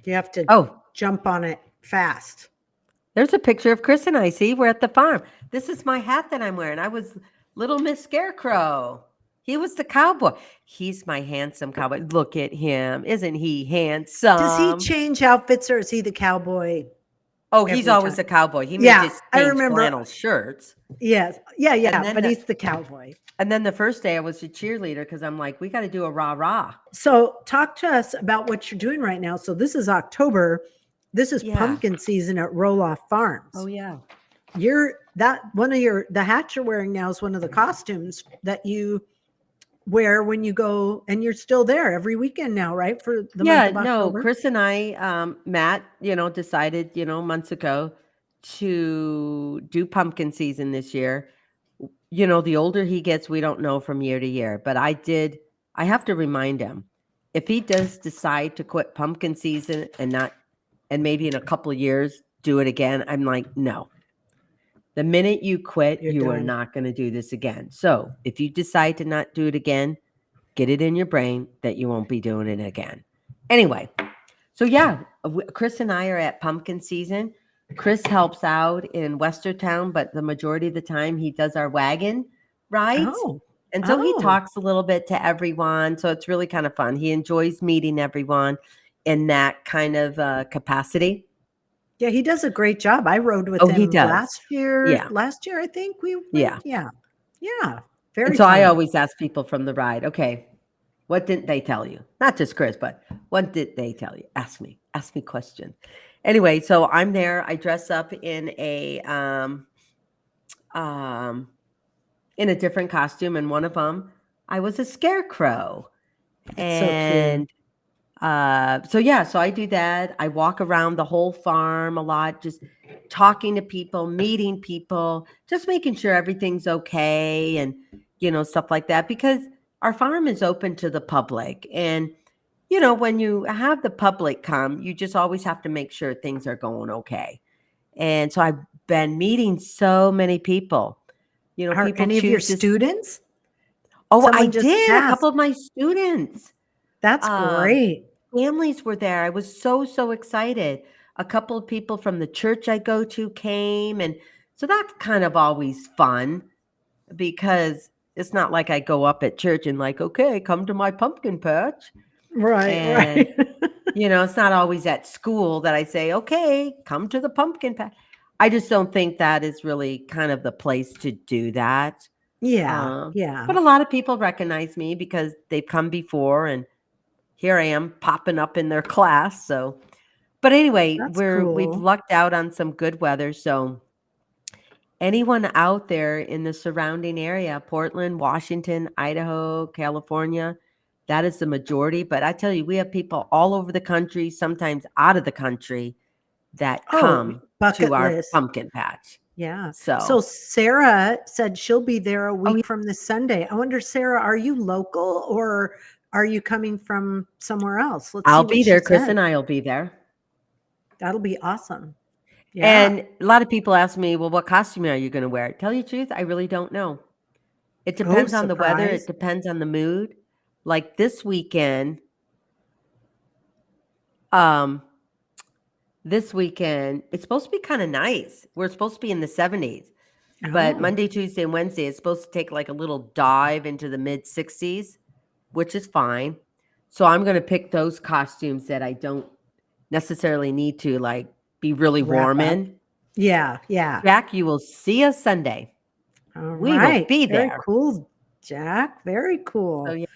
You have to Oh, jump on it fast. there's a picture of Chris and I. See, we're at the farm. This is my hat that I'm wearing. I was Little Miss Scarecrow. He was the cowboy. He's my handsome cowboy. Look at him. Isn't he Does he handsome? change outfits or is he the cowboy Oh, he's every always time? a cowboy. He may Yeah, just I change remember. flannel shirts. Yes. Yeah, And yeah, then but the he's the cowboy. first day I was a cheerleader because I'm like, we got to do a rah rah. So, talk to us about what you're doing right now. So, this is October. This is Yeah. pumpkin season at Roloff Oh Farms. yeah. You're that one of your the hat you're wearing now is one of the costumes that you wear when you go, and you're still there every weekend now, right? For the month Yeah, of no, October. Chris and I, Matt, decided, months ago to do pumpkin season this year. The older he gets, we don't know from year to year, but I have to remind him if he does decide to quit pumpkin season and maybe in a couple of years do it again, I'm like, no. The minute you quit, You're you are done. not going to do this again. So if you decide to not do it again, get it in your brain that you won't be doing it again. Anyway, so yeah, Chris and I are at pumpkin season. Chris helps out in Westertown, but the majority of the time he does our wagon rides. Oh, And so he oh, talks a little bit to everyone. So it's really kind of fun. He enjoys meeting everyone in that kind of capacity. yeah. He does a great job. I rode with Oh, he him does. last year. Yeah. Last year, I think we went. Yeah. Yeah, yeah. And Very so I fun. always ask people from the ride, okay, what didn't they tell you? Not just Chris, but what did they tell you? Ask me question. Anyway, so I'm there. I dress up um, in a different costume, and one of them, I was a scarecrow. It's so cute. And so yeah, so I do that. I walk around the whole farm a lot, just talking to people, meeting people, just making sure everything's okay, and stuff like that. Because our farm is open to the public, and when you have the public come, you just always have to make sure things are going okay. And so I've been meeting so many people. Are People any of your choose this. students? Oh, I Someone just did. A couple asked. of my students. That's Um, great. Families were there. I was so, so excited. A couple of people from the church I go to came. And so that's kind of always fun because it's not like I go up at church and like, okay, come to my pumpkin patch. Right, And, right. it's not always at school that I say, okay, come to the pumpkin patch. I just don't think that is really kind of the place to do that. Yeah, Um, yeah. but a lot of people recognize me because they've come before and here I am popping up in their class. So, but anyway, That's we've cool. lucked out on some good weather. So anyone out there in the surrounding area, Portland, Washington, Idaho, California, that is the majority. But I tell you, we have people all over the country, sometimes out of the country, that Oh, come to bucket our list. pumpkin patch. Yeah. So So, Sarah said she'll be there a oh, week from this Sunday. I wonder, Sarah, are you local or are you coming from somewhere else? Let's I'll see what be she there. Chris said. and I will be there. That'll be awesome. Yeah. And a lot of people ask me, well, what costume are you going to wear? Tell you the truth, I really don't know. It Oh, depends on the weather. It surprise. depends on the mood. Like um, this weekend, it's supposed to be kind of nice. We're supposed to be in the 70s, but Oh, Monday, Tuesday, and Wednesday, it's supposed to take like a little dive into the mid 60s, which is fine. So I'm going to pick those costumes that I don't necessarily need to like be really wrap warm up. in. Yeah, yeah. Jack, you will see us Sunday. All We will right. be Very there. cool, Jack. Very So cool. yeah.